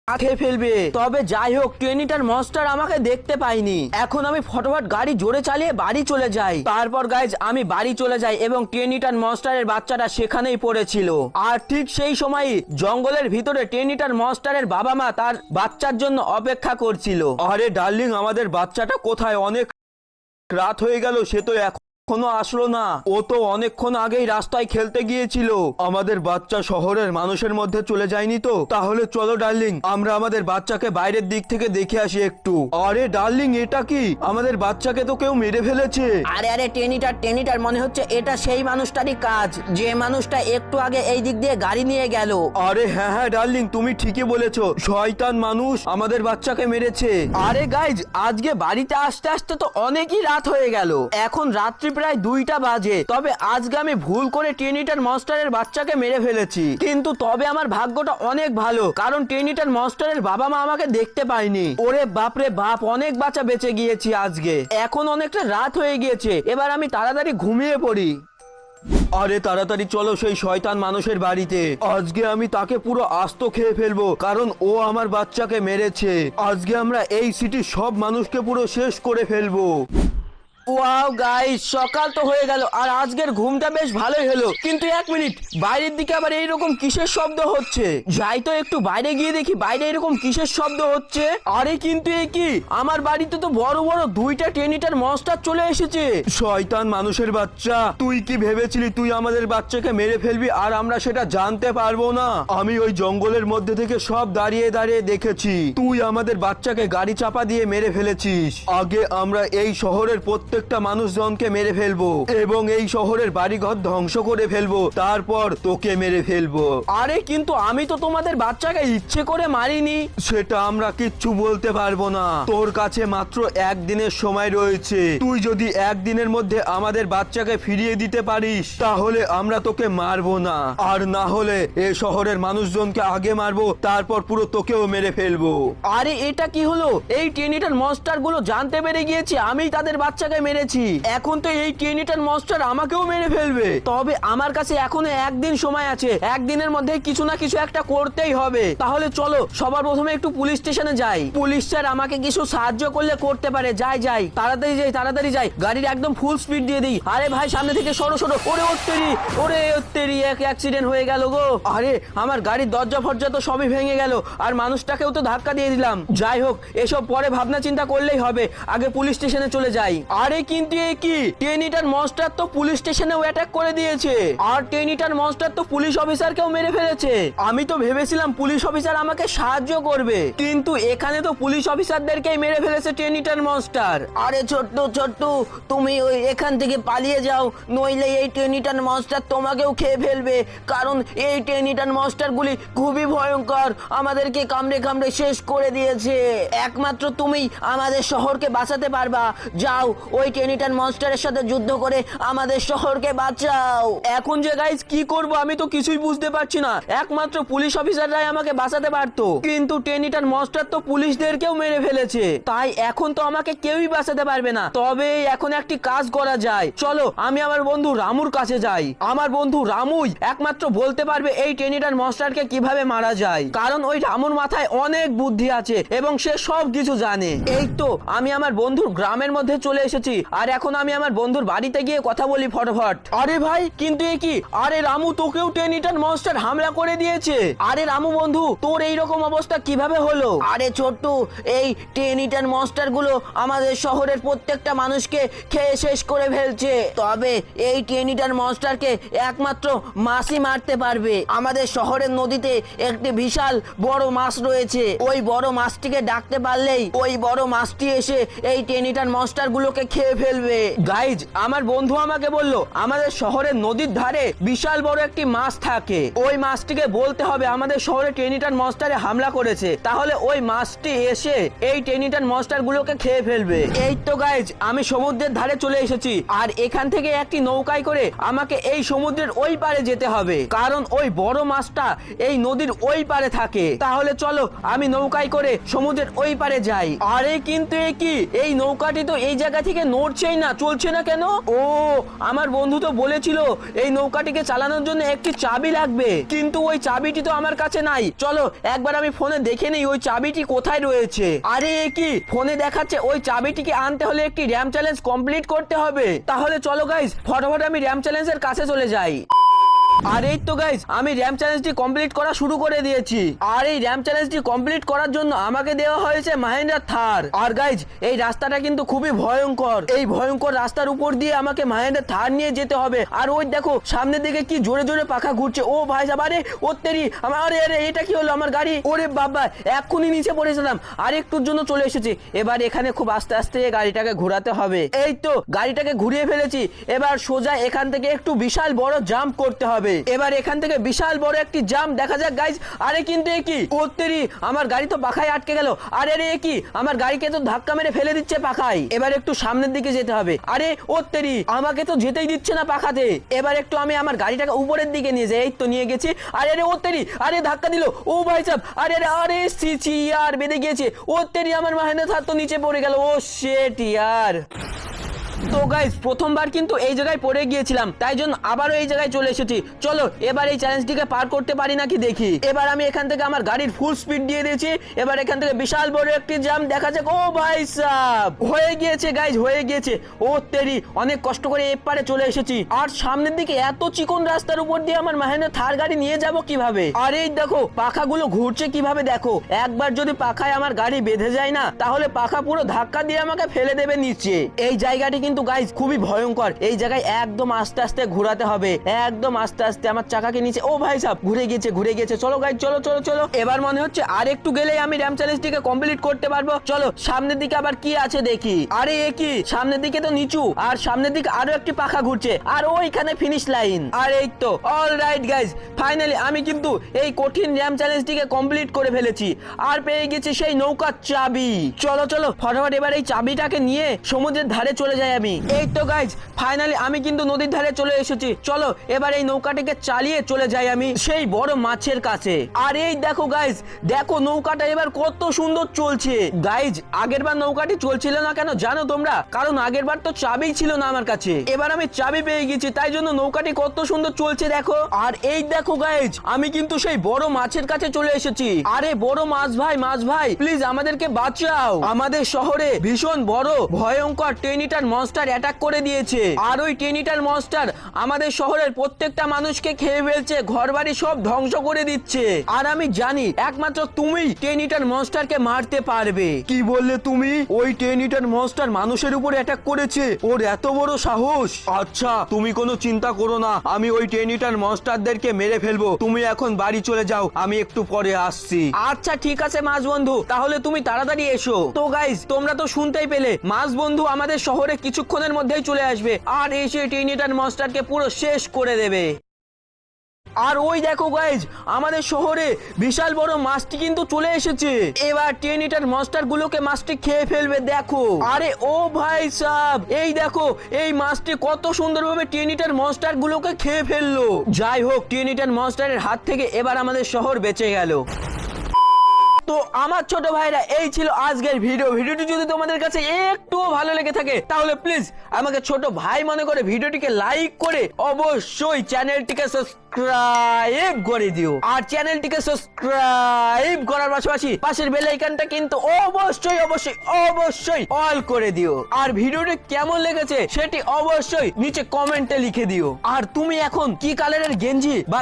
খেয়ে ফেলবে। তবে যাই হোক, ট্রেনিটার মনস্টার আমাকে দেখতে পাইনি। এখন আমি ফটাফট গাড়ি জোরে চালিয়ে বাড়ি চলে যাই। তারপর গাইজ আমি বাড়ি চলে যাই এবং ট্রেনিটার মনস্টারের বাচ্চাটা সেখানেই পড়েছিল। আর ঠিক সেই সময় জঙ্গলের ভিতরে ট্রেনিটার মনস্টারের বাবা মা তার বাচ্চার জন্য অপেক্ষা করছিল। আরে ডার্লিং, আমাদের বাচ্চাটা কোথায়? অনেক রাত হয়ে গেল, সে তো এখনো আসলো না। ও তো অনেকক্ষণ আগেই রাস্তায় খেলতে গিয়েছিল। আমাদের বাচ্চা শহরের মানুষের মধ্যে চলে যায়নি তো? তাহলে চলো ডার্লিং, আমরা আমাদের বাচ্চাকে বাইরের দিক থেকে দেখে আসি একটু। আরে ডার্লিং, এটা কি? আমাদের বাচ্চাকে তো কেউ মেরে ফেলেছে। আরে আরে টেনিটার মনে হচ্ছে এটা সেই মানুষটারই কাজ, যে মানুষটা একটু আগে এই দিক দিয়ে গাড়ি নিয়ে গেল। আরে হ্যাঁ হ্যাঁ ডার্লিং, তুমি ঠিকই বলেছো, শয়তান মানুষ আমাদের বাচ্চাকে মেরেছে। আরে গাইজ, আজকে বাড়িতে আসতে আসতে তো অনেকই রাত হয়ে গেল। এখন রাত্রি প্রায় 2টা বাজে। তবে আজকে আমি ভুল করে ট্রেনিটার মনস্টারের বাচ্চাকে মেরে ফেলেছি। কিন্তু তবে আমার ভাগ্যটা অনেক ভালো, কারণ ট্রেনিটার মনস্টারের বাবা মা আমাকে দেখতে পায়নি। ওরে বাপরে বাপ, অনেক বাচ্চা বেঁচে গিয়েছি আজকে। এখন অনেকটা রাত হয়ে গিয়েছে, এবার আমি তাড়াতাড়ি ঘুমিয়ে পড়ি। আরে তাড়াতাড়ি চলো সেই শয়তান মানুষের বাড়িতে। আজকে আমি তাকে পুরো আস্ত খেয়ে ফেলবো, কারণ ও আমার বাচ্চাকে মেরেছে। আজকে আমরা এই সিটির সব মানুষকে পুরো শেষ করে ফেলবো। ওয়াও গাইস, সকাল তো হয়ে গেল আর আজকের ঘুমটা বেশ ভালোই হলো। কিন্তু 1 মিনিট, বাইরের দিকে আবার এইরকম কিসের শব্দ হচ্ছে? যাই তো একটু বাইরে গিয়ে দেখি বাইরে এরকম কিসের শব্দ হচ্ছে। আরে কিন্তু এ কি? আমার বাড়িতে তো বড় বড় 2টা ট্রেনিটার মনস্টার চলে এসেছে। শয়তান মানুষের বাচ্চা, তুই কি ভেবেছিলি তুই আমাদের বাচ্চাকে মেরে ফেলবি আর আমরা সেটা জানতে পারবো না? আমি ওই জঙ্গলের মধ্যে থেকে সব দাঁড়িয়ে দাঁড়িয়ে দেখেছি। তুই আমাদের বাচ্চাকে গাড়ি চাপা দিয়ে মেরে ফেলেছিস। আগে আমরা এই শহরের প্রত্যেকটা মানুষজনকে মেরে ফেলবো এবং এই শহরের বাড়িঘর ধ্বংস করে ফেলবো, তারপর তোকে মেরে ফেলবো। আরে কিন্তু আমি তো তোমাদের বাচ্চাকে ইচ্ছে করে মারিনি। সেটা আমরা কিচ্ছু বলতে পারবো না। তোর কাছে মাত্র 1 দিনের সময় রয়েছে। তুই যদি 1 দিনের মধ্যে আমাদের বাচ্চাকে ফিরিয়ে দিতে পারিস, তাহলে আমরা তোকে মারবো না। আর না হলে এই শহরের মানুষজনকে আগে মারবো, তারপর পুরো তোকেও মেরে ফেলবো। আরে এটা কি হলো? এই ট্রেনিটার মনস্টার গুলো জানতে পেরে গিয়েছে আমি তাদের বাচ্চাকে মেরেছি। এখন তো এই ট্রেনিটার মনস্টার আমাকেও মেরে ফেলবে। তবে আমার কাছে এখনো 1 দিন সময় আছে। 1 দিনের মধ্যে কিছু না কিছু একটা করতেই হবে। তাহলে চলো সবার প্রথমে একটু পুলিশ স্টেশনে যাই। পুলিশ স্যার আমাকে কিছু সাহায্য করলে করতে পারে। যাই তাড়াতাড়ি যাই, গাড়ির একদম ফুল স্পিড দিয়ে দিই। আরে ভাই, সামনে থেকে সরো। ওরে ওত্তেরি, এক অ্যাক্সিডেন্ট হয়ে গেল গো। আরে আমার গাড়ির দরজা ফরজা তো সবই ভেঙে গেল, আর মানুষটাকেও তো ধাক্কা দিয়ে দিলাম। যাই হোক, এসব পরে ভাবনা চিন্তা করলেই হবে, আগে পুলিশ স্টেশনে চলে যাই। আরে কিন্তু এ কি? ট্রেনিটার মনস্টার তো পুলিশ স্টেশনেও অ্যাটাক করে দিয়েছে, আর ট্রেনিটার মনস্টার তো পুলিশ অফিসারকেও মেরে ফেলেছে। আমি তো ভেবেছিলাম পুলিশ অফিসার আমাকে সাহায্য করবে, কিন্তু এখানে তো পুলিশ অফিসারদেরকেই মেরে ফেলেছে ট্রেনিটার মনস্টার। আরে ছোট্ট, তুমি ওই এখান থেকে পালিয়ে যাও, নইলে এই ট্রেনিটার মনস্টার তোমাকেও খেয়ে ফেলবে। কারণ এই ট্রেনিটার মনস্টার গুলি খুবই ভয়ঙ্কর, আমাদেরকে কামড়ে শেষ করে দিয়েছে। একমাত্র তুমি আমাদের শহরকে বাঁচাতে পারবা। যাও, ওই ট্রেনিটার মনস্টারের সাথে যুদ্ধ করে আমাদের শহরকে বাঁচাও। এখন যে গাইস কি করব আমি তো কিছুই বুঝতে পারছি না। একমাত্র পুলিশ অফিসাররাই আমাকে বাঁচাতে পারতো, কিন্তু ট্রেনিটার মনস্টার তো পুলিশদেরকেও মেরে ফেলেছে। তাই এখন তো আমাকে কেউই বাঁচাতে পারবে না। তবে এখন একটি কাজ করা যায়, চলো আমি আমার বন্ধু রামুর কাছে যাই। আমার বন্ধু রামুই একমাত্র বলতে পারবে এই ট্রেনিটার মনস্টারকে কিভাবে মারা যায়, কারণ ওই রামুর মাথায় অনেক বুদ্ধি আছে এবং সে সব কিছু জানে। এই তো আমি আমার বন্ধুর গ্রামের মধ্যে চলে এসেছি, আর এখন আমি আমার বন্ধুর বাড়িতে গিয়ে কথা বলি ফটাফট। আরে ভাই, কিন্তু এ কি? আরে রামু, তোকেও ট্রেনিটার মনস্টার হামলা করে দিয়েছে। আরে রামু বন্ধু, তোর এইরকম অবস্থা কিভাবে হলো? আরে ছোট্ট, এই ট্রেনিটার মনস্টার গুলো আমাদের শহরের প্রত্যেকটা মানুষকে খেয়ে শেষ করে ফেলছে। তবে এই ট্রেনিটার মনস্টারকে একমাত্র মাছই মারতে পারবে। আমাদের শহরের নদীতে একটি বিশাল বড় মাছ রয়েছে, ওই বড় মাছটিকে ডাকতে পারলেই ওই বড় মাছটি এসে এই ট্রেনিটার মনস্টার গুলোকে খেয়ে ফেলবে। গাইজ, আমার বন্ধু আমাকে বলল আমাদের শহরের নদীর ধারে বিশাল বড় একটি মাছ থাকে। ওই মাছটিকে বলতে হবে আমাদের শহরে ট্রেনিটার মনস্টারে হামলা করেছে, তাহলে ওই মাছটি এসে এই ট্রেনিটার মনস্টার গুলোকে খেয়ে ফেলবে। এই তো গাইজ, আমি সমুদ্রের ধারে চলে এসেছি, আর এখান থেকে একটি নৌকায় করে আমাকে এই সমুদ্রের ওই পারে যেতে হবে, কারণ ওই বড় মাছটা এই নদীর ওই পারে থাকে। তাহলে চলো আমি নৌকায় করে সমুদ্রের ওই পারে যাই। আরে কিন্তু এ কি? এই নৌকাটি তো এই জায়গা থেকে নড়ছেই না, চলছে না কেন? ও আমার বন্ধু তো বলেছিল এই নৌকাটিকে চালানোর জন্য একটি চাবি লাগবে, কিন্তু ওই চাবিটি তো আমার কাছে নাই। চলো একবার আমি ফোনে দেখে নিই ওই চাবিটি কোথায় রয়েছে। আরে এ কি, ফোনে দেখাচ্ছে ওই চাবিটিকে আনতে হলে একটি র্যাম চ্যালেঞ্জ কমপ্লিট করতে হবে। তাহলে চলো গাইস ফটাফট আমি র্যাম চ্যালেঞ্জের কাছে চলে যাই। আর এই তো গাইস আমি র্যাম চ্যালেঞ্জটি কমপ্লিট করা শুরু করে দিয়েছি। আর এই র্যাম চ্যালেঞ্জটি কমপ্লিট করার জন্য আমাকে দেওয়া হয়েছে মাহিন্দ্রা থার। আর গাইস এই রাস্তাটা কিন্তু খুবই ভয়ঙ্কর, এই ভয়ঙ্কর রাস্তার উপর দিয়ে আমাকে মাহিন্দ্রা থার নিয়ে যেতে হবে। আর ওই দেখো সামনের দিকে কি জোরে জোরে পাখা ঘুরছে। ও ভাই সাহেব, আরে ওত্তেরি আমার, আরে আরে এটা কি হলো আমার গাড়ি? ওরে বাবা, এক্ষুনি নিচে পড়েছিলাম, আর একটুর জন্য চলে এসেছি। এবার এখানে খুব আস্তে আস্তে গাড়িটাকে ঘোরাতে হবে। এই তো গাড়িটাকে ঘুরিয়ে ফেলেছি। এবার সোজা এখান থেকে একটু বিশাল বড় জাম্প করতে হবে। এবার এখান থেকে বিশাল বড় একটি জাম্প দেখা যাক গাইজ। আরে কিন্তু এ কি, ওত্তেরি আমার গাড়ি তো পাখায় আটকে গেল। আরে আরে এ কি, আমার গাড়িকে তো ধাক্কা মেরে ফেলে দিচ্ছে পাখায়। এবার একটু সামনের দিকে যেতে হবে। আরে ওত্তেরি আমাকে তো যেতেই দিচ্ছে না পাখাতে। এবার একটু আমি আমার গাড়িটাকে উপরের দিকে নিয়ে যাই। এই তো নিয়ে গেছি। আরে আরে ওত্তেরি, আরে ধাক্কা দিল। ও ভাই সাহেব, আরে আরে আরে সিচি ইয়ার বেঁধে গিয়েছে। ওত্তেরি আমার মাহিন্দ্রা থার তো নিচে পড়ে গেল। ও শিট ইয়ার। তো গাইস প্রথমবার কিন্তু এই জায়গায় পড়ে গিয়েছিলাম, তাই জন্য আবারও এই জায়গায় চলে এসেছি। চলো এবার এই চ্যালেঞ্জটিকে পার করতে পারি নাকি দেখি। এবার আমি এখান থেকে আমার গাড়ির ফুল স্পিড দিয়ে দিয়েছি। এবার এখান থেকে বিশাল বড় একটি জাম্প দেখা যাক। ও ভাই সাহেব, হয়ে গিয়েছে গাইস, হয়ে গিয়েছে। ও তেরি, অনেক কষ্ট করে এপারে চলে এসেছি। আর সামনের দিকে এত চিকন রাস্তার উপর দিয়ে আমার মাহিন্দ্রা থার গাড়ি নিয়ে যাব কিভাবে? আর এই দেখো পাখাগুলো ঘুরছে কিভাবে দেখো। একবার যদি পাখায় আমার গাড়ি বেঁধে যায় না, তাহলে পাখা পুরো ধাক্কা দিয়ে আমাকে ফেলে দেবে নিচে। এই জায়গাটি কিন্তু গাইস খুবই ভয়ঙ্কর। এই জায়গায় একদম আস্তে আস্তে ঘোরাতে হবে, একদম আস্তে আস্তে আমার চাকাকে নিচে। ও ভাই সাহেব, ঘুরে গিয়েছে ঘুরে গিয়েছে। চলো গাইস, চলো চলো চলো। এবার মনে হচ্ছে আর একটু গেলেই আমি র্যাম চ্যালেঞ্জটিকে কমপ্লিট করতে পারবো। চলো সামনের দিকে আবার কি আছে দেখি। আরে এ কি, সামনের দিকে তো নিচু, আর সামনের দিকে আরো একটি পাখা ঘুরছে, আর ওইখানে ফিনিশ লাইন। আর এই তো অলরাইট গাইস, ফাইনালি আমি কিন্তু এই কঠিন র্যাম চ্যালেঞ্জটিকে কমপ্লিট করে ফেলেছি। আর পেয়ে গেছি সেই নৌকার চাবি। চলো চলো ফটাফট এবার এই চাবিটাকে নিয়ে সমুদ্রের ধারে চলে যাই আমি। এই তো গাইজ ফাইনালি আমি কিন্তু নদীর ধারে চলে এসেছি। চলো এবার এই নৌকাটিকে চালিয়ে চলে যাই আমি সেই বড় মাছের কাছে। আর এই দেখো গাইজ, দেখো নৌকাটা এবার কত সুন্দর চলছে। গাইজ আগেরবার নৌকাটি চলছিল না কেন জানো তোমরা? কারণ আগেরবার তো চাবি ছিল না আমার কাছে। এবার আমি চাবি পেয়ে গেছি, তাই জন্য নৌকাটি কত সুন্দর চলছে দেখো। আর এই দেখো গাইজ, আমি কিন্তু সেই বড় মাছের কাছে চলে এসেছি। আরে বড় মাছ ভাই, মাছ ভাই প্লিজ আমাদেরকে বাঁচাও। আমাদের শহরে ভীষণ বড় ভয়ঙ্কর 10 লিটার মনস্টার অ্যাটাক করে দিয়েছে। আর ওই 10 লিটার মনস্টার আমাদের শহরের প্রত্যেকটা মানুষকে খেয়ে ফেলছে, ঘরবাড়ি সব ধ্বংস করে দিচ্ছে। আর আমি জানি একমাত্র তুমি 10 লিটার মনস্টারকে মারতে পারবে। কি বললে তুমি? ওই 10 লিটার মনস্টার মানুষের উপর অ্যাটাক করেছে? ওর এত বড় সাহস? আচ্ছা তুমি কোনো চিন্তা করো না, আমি ওই 10 লিটার মনস্টারদেরকে মেরে ফেলবো। তুমি এখন বাড়ি চলে যাও, আমি একটু পরে আসছি। আচ্ছা ঠিক আছে মাছ বন্ধু, তাহলে তুমি তাড়াতাড়ি এসো। তো গাইস তোমরা তো শুনতেই পেলে, মাছ বন্ধু আমাদের শহরে কিছুক্ষণের মধ্যেই চলে আসবে আর এসে 10 লিটার মনস্টারকে পুরো শেষ করে দেবে। আর ওই দেখো গাইজ, আমাদের শহরে বিশাল বড় মাছটি কিন্তু চলে এসেছে। এবার 10 লিটার মনস্টার গুলোকে মাছটি খেয়ে ফেলবে দেখো। আরে ও ভাই সাহেব, এই দেখো এই মাছটি কত সুন্দরভাবে 10 লিটার মনস্টার গুলোকে খেয়ে ফেললো। যাই হোক 10 লিটার মনস্টারের হাত থেকে এবার আমাদের শহর বেঁচে গেল। তো আমার ছোট ভাইরা এই ছিল আজকের ভিডিওটি যদি তোমাদের কাছে একটু ভালো লেগে থাকে তাহলে প্লিজ আমাকে ছোট ভাই মনে করে ভিডিওটিকে লাইক করে অবশ্যই চ্যানেলটিকে সাবস্ক্রাইব করে দিও। আর চ্যানেলটিকে সাবস্ক্রাইব করার পাশাপাশি পাশের বেল আইকনটা কিন্তু অবশ্যই অবশ্যই অবশ্যই অল করে দিও। আর ভিডিওটি কেমন লেগেছে সেটি অবশ্যই নিচে কমেন্টে লিখে দিও। আর তুমি এখন কি কালারের গেঞ্জি বা